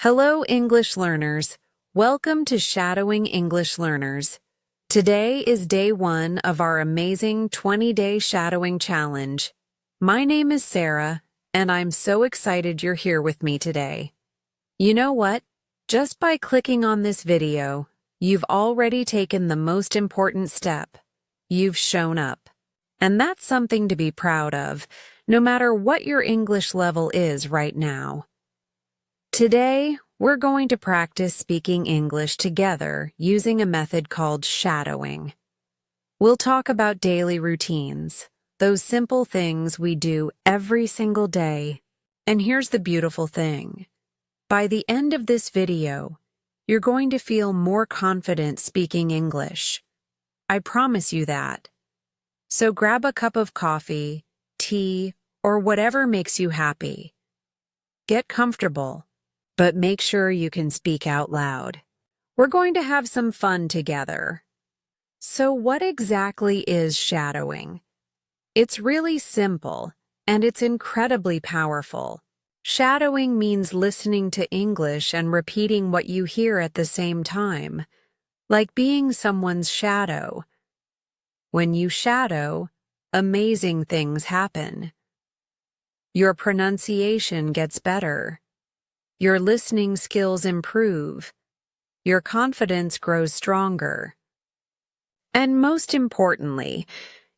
Hello, English learners. Welcome to Shadowing English Learners. Today is day 1 of our amazing 20-day shadowing challenge. My name is Sarah, and I'm so excited you're here with me today. You know what? Just by clicking on this video, you've already taken the most important step. You've shown up. And that's something to be proud of, no matter what your English level is right now. Today, we're going to practice speaking English together using a method called shadowing. We'll talk about daily routines, those simple things we do every single day. And here's the beautiful thing. By the end of this video, you're going to feel more confident speaking English. I promise you that. So grab a cup of coffee, tea, or whatever makes you happy. Get comfortable, but make sure you can speak out loud. We're going to have some fun together. So what exactly is shadowing? It's really simple, and it's incredibly powerful. Shadowing means listening to English and repeating what you hear at the same time, like being someone's shadow. When you shadow, amazing things happen. Your pronunciation gets better. Your listening skills improve. Your confidence grows stronger. And most importantly,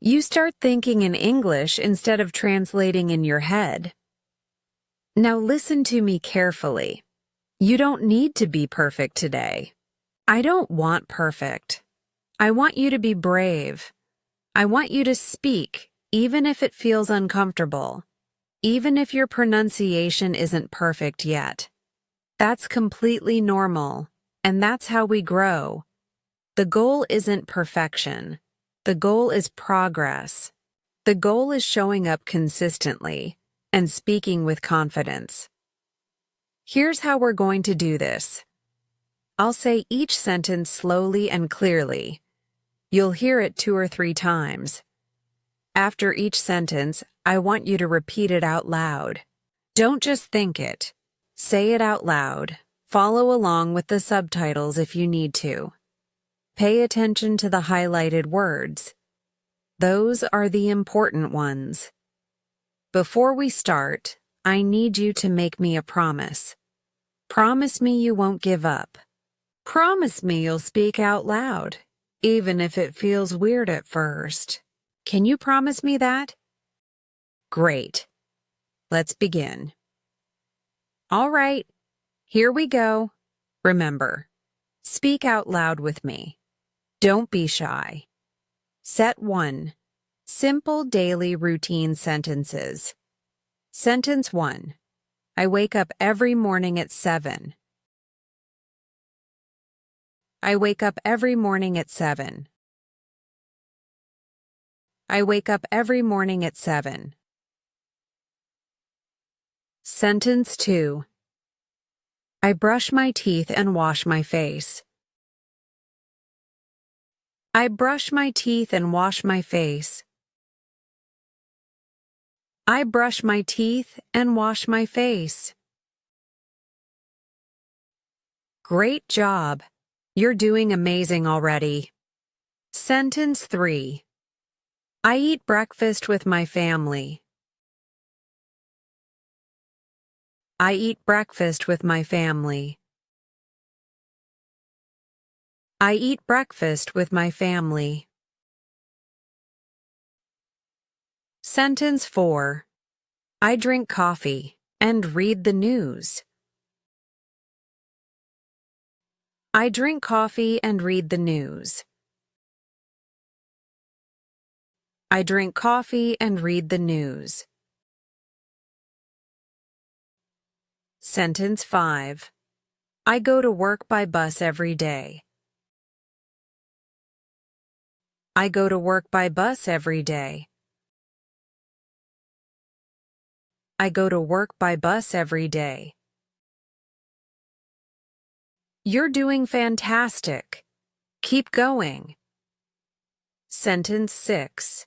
you start thinking in English instead of translating in your head. Now listen to me carefully. You don't need to be perfect today. I don't want perfect. I want you to be brave. I want you to speak, even if it feels uncomfortable. Even if your pronunciation isn't perfect yet. That's completely normal, and that's how we grow. The goal isn't perfection. The goal is progress. The goal is showing up consistently and speaking with confidence. Here's how we're going to do this. I'll say each sentence slowly and clearly. You'll hear it 2 or 3 times. After each sentence, I want you to repeat it out loud. Don't just think it. Say it out loud. Follow along with the subtitles if you need to. Pay attention to the highlighted words. Those are the important ones. Before we start, I need you to make me a promise. Promise me you won't give up. Promise me you'll speak out loud, even if it feels weird at first. Can you promise me that? Great. Let's begin. All right, here we go. Remember, speak out loud with me. Don't be shy. Set 1. Simple daily routine sentences. Sentence 1. I wake up every morning at 7. I wake up every morning at 7. I wake up every morning at 7. Sentence 2. I brush my teeth and wash my face. I brush my teeth and wash my face. I brush my teeth and wash my face. Great job. You're doing amazing already. Sentence 3. I eat breakfast with my family. I eat breakfast with my family. I eat breakfast with my family. Sentence 4. I drink coffee and read the news. I drink coffee and read the news. I drink coffee and read the news. Sentence 5. I go to work by bus every day. I go to work by bus every day. I go to work by bus every day. You're doing fantastic. Keep going. Sentence 6.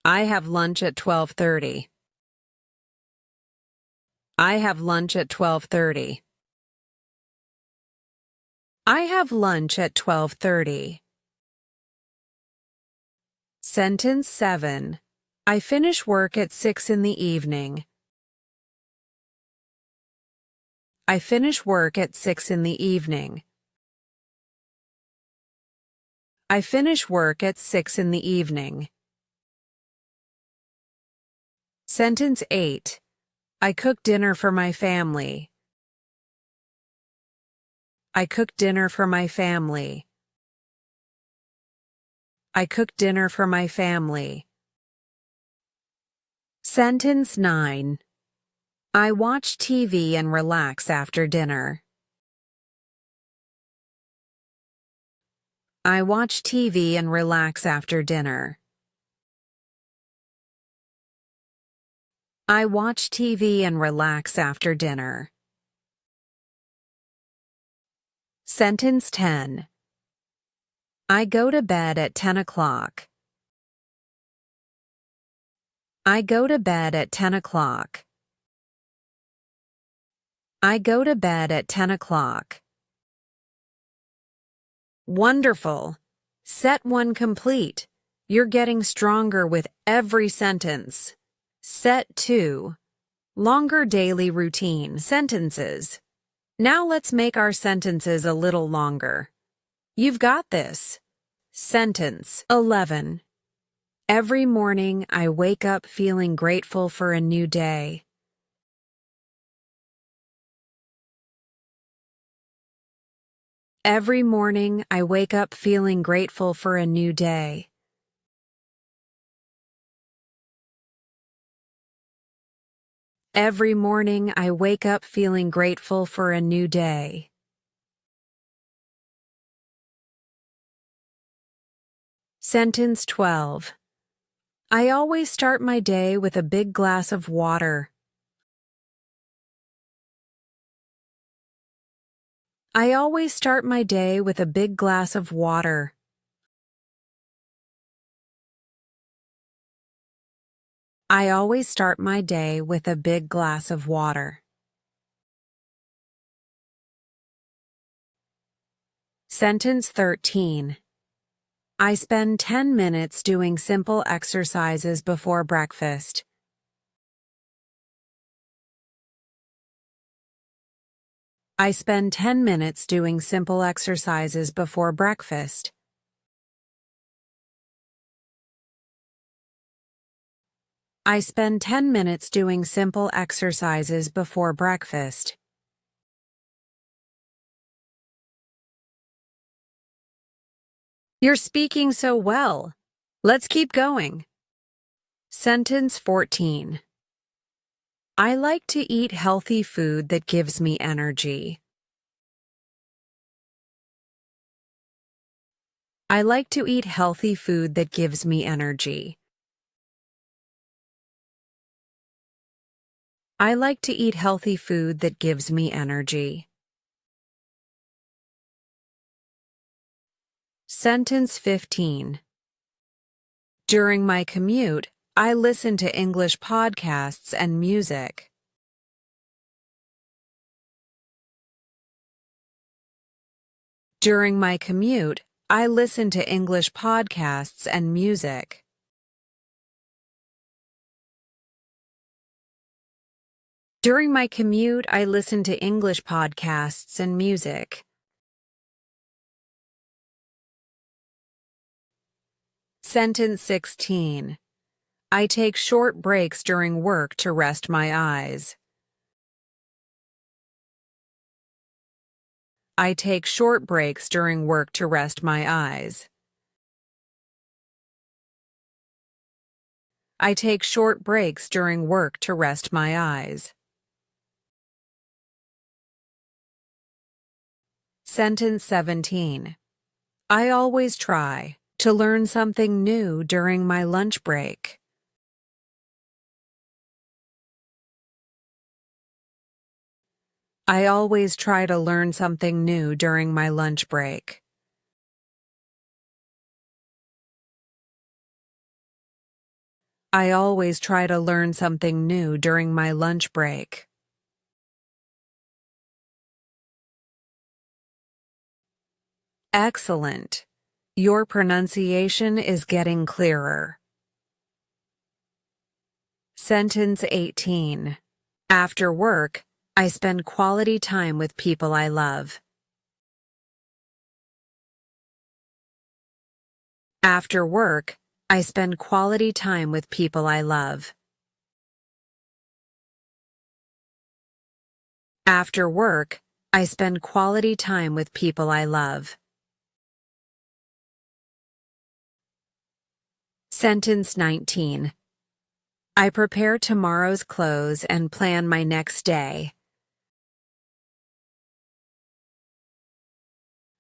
I have lunch at 12:30. I have lunch at 12:30. I have lunch at 12:30. Sentence 7. I finish work at 6 in the evening. I finish work at 6 in the evening. I finish work at 6 in the evening. Sentence 8. I cook dinner for my family. I cook dinner for my family. I cook dinner for my family. Sentence 9. I watch TV and relax after dinner. I watch TV and relax after dinner. I watch TV and relax after dinner. Sentence 10. I go to bed at 10 o'clock. I go to bed at 10 o'clock. I go to bed at 10 o'clock. Wonderful. Set 1 complete. You're getting stronger with every sentence. Set 2. Longer daily routine sentences. Now let's make our sentences a little longer. You've got this. Sentence 11. Every morning I wake up feeling grateful for a new day. Every morning I wake up feeling grateful for a new day. Every morning I wake up feeling grateful for a new day. Sentence 12. I always start my day with a big glass of water. I always start my day with a big glass of water. I always start my day with a big glass of water. Sentence 13. I spend 10 minutes doing simple exercises before breakfast. I spend 10 minutes doing simple exercises before breakfast. I spend 10 minutes doing simple exercises before breakfast. You're speaking so well. Let's keep going. Sentence 14. I like to eat healthy food that gives me energy. I like to eat healthy food that gives me energy. I like to eat healthy food that gives me energy. Sentence 15. During my commute, I listen to English podcasts and music. During my commute, I listen to English podcasts and music. During my commute, I listen to English podcasts and music. Sentence 16. I take short breaks during work to rest my eyes. I take short breaks during work to rest my eyes. I take short breaks during work to rest my eyes. Sentence 17. I always try to learn something new during my lunch break. I always try to learn something new during my lunch break. I always try to learn something new during my lunch break. Excellent. Your pronunciation is getting clearer. Sentence 18. After work, I spend quality time with people I love. After work, I spend quality time with people I love. After work, I spend quality time with people I love. Sentence 19. I prepare tomorrow's clothes and plan my next day.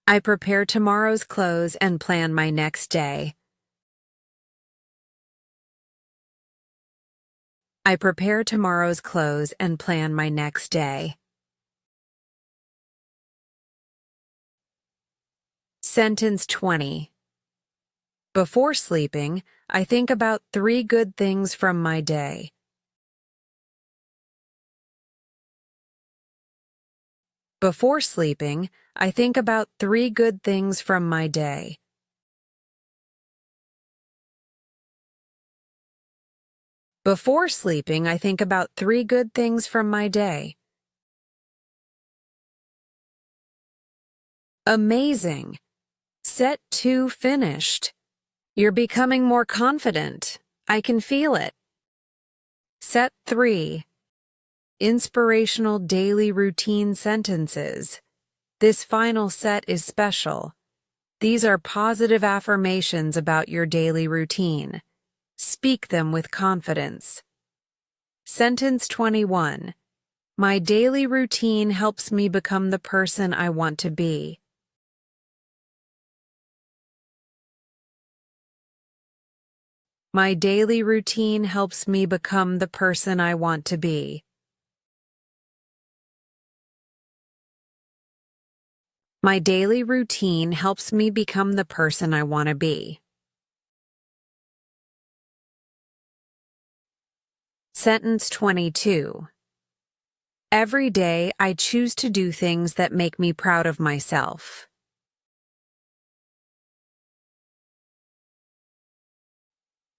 I prepare tomorrow's clothes and plan my next day. I prepare tomorrow's clothes and plan my next day. Sentence 20. Before sleeping, I think about 3 good things from my day. Before sleeping, I think about 3 good things from my day. Before sleeping, I think about 3 good things from my day. Amazing! Set 2 finished. You're becoming more confident. I can feel it. Set 3. Inspirational daily routine sentences. This final set is special. These are positive affirmations about your daily routine. Speak them with confidence. Sentence 21. My daily routine helps me become the person I want to be. My daily routine helps me become the person I want to be. My daily routine helps me become the person I want to be. Sentence 22. Every day I choose to do things that make me proud of myself.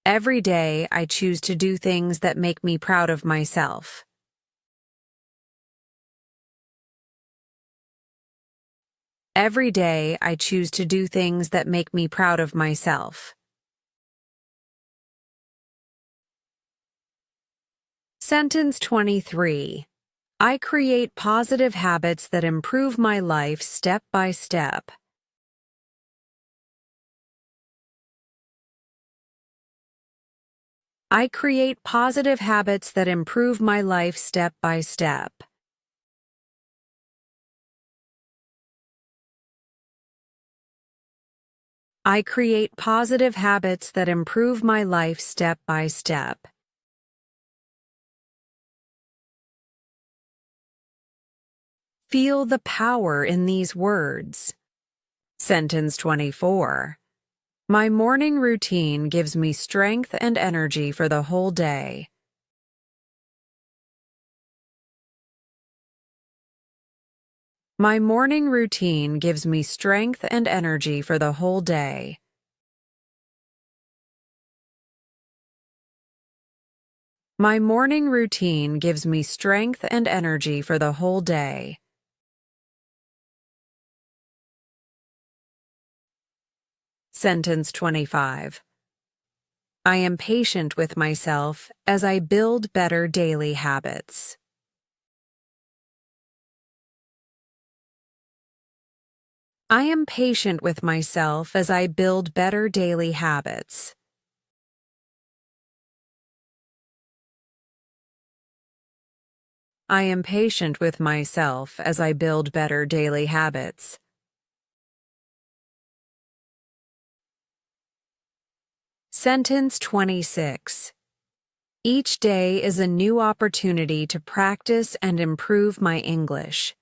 Every day I choose to do things that make me proud of myself. Every day I choose to do things that make me proud of myself. Sentence 23. I create positive habits that improve my life step by step. I create positive habits that improve my life step by step. I create positive habits that improve my life step by step. Feel the power in these words. Sentence 24. My morning routine gives me strength and energy for the whole day. My morning routine gives me strength and energy for the whole day. My morning routine gives me strength and energy for the whole day. Sentence 25. I am patient with myself as I build better daily habits. I am patient with myself as I build better daily habits. I am patient with myself as I build better daily habits. Sentence 26. Each day is a new opportunity to practice and improve my English.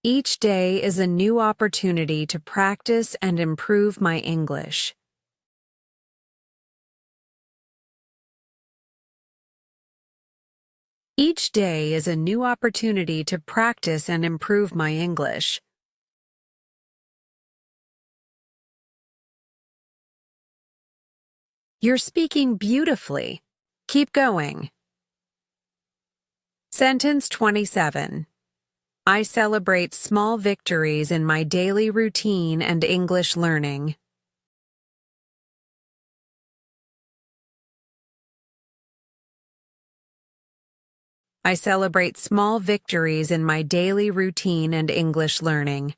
Each day is a new opportunity to practice and improve my English. Each day is a new opportunity to practice and improve my English. You're speaking beautifully. Keep going. Sentence 27. I celebrate small victories in my daily routine and English learning. I celebrate small victories in my daily routine and English learning.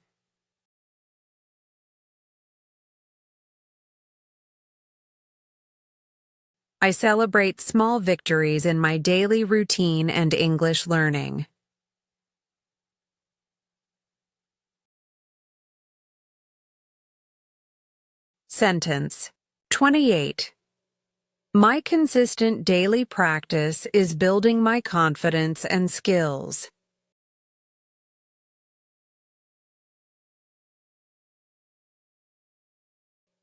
I celebrate small victories in my daily routine and English learning. Sentence 28. My consistent daily practice is building my confidence and skills.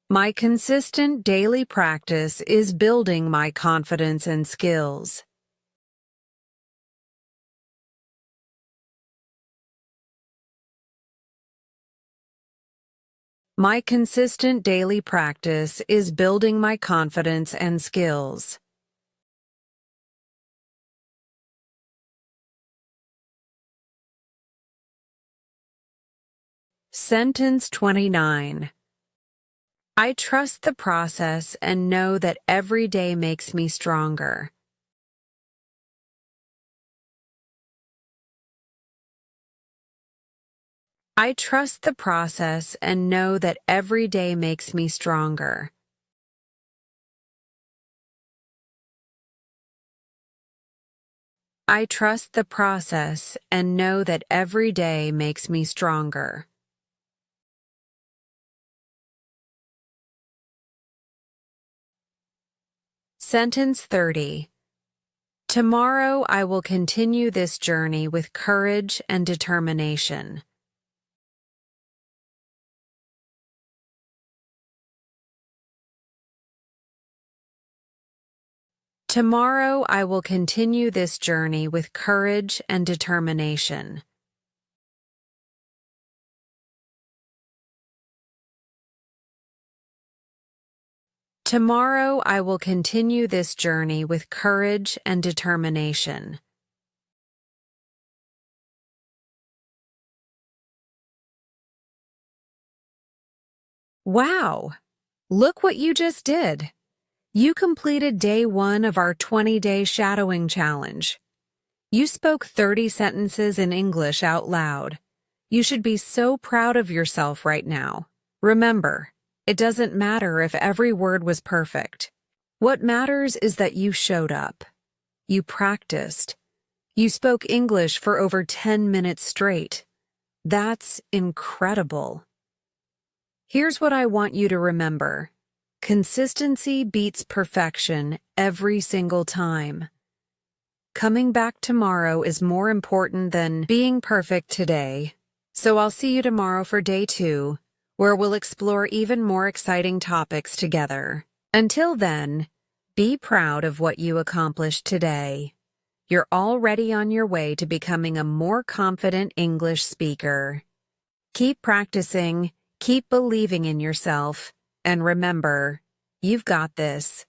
My consistent daily practice is building my confidence and skills. My consistent daily practice is building my confidence and skills. Sentence 29. I trust the process and know that every day makes me stronger. I trust the process and know that every day makes me stronger. I trust the process and know that every day makes me stronger. Sentence 30. Tomorrow I will continue this journey with courage and determination. Tomorrow I will continue this journey with courage and determination. Tomorrow I will continue this journey with courage and determination. Wow! Look what you just did. You completed day 1 of our 20-day shadowing challenge. You spoke 30 sentences in English out loud. You should be so proud of yourself right now. Remember, it doesn't matter if every word was perfect. What matters is that you showed up. You practiced. You spoke English for over 10 minutes straight. That's incredible. Here's what I want you to remember. Consistency beats perfection every single time. Coming back tomorrow is more important than being perfect today. So I'll see you tomorrow for day 2, where we'll explore even more exciting topics together. Until then, be proud of what you accomplished today. You're already on your way to becoming a more confident English speaker. Keep practicing, keep believing in yourself, and remember, you've got this.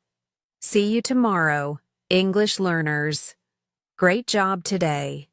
See you tomorrow, English learners. Great job today.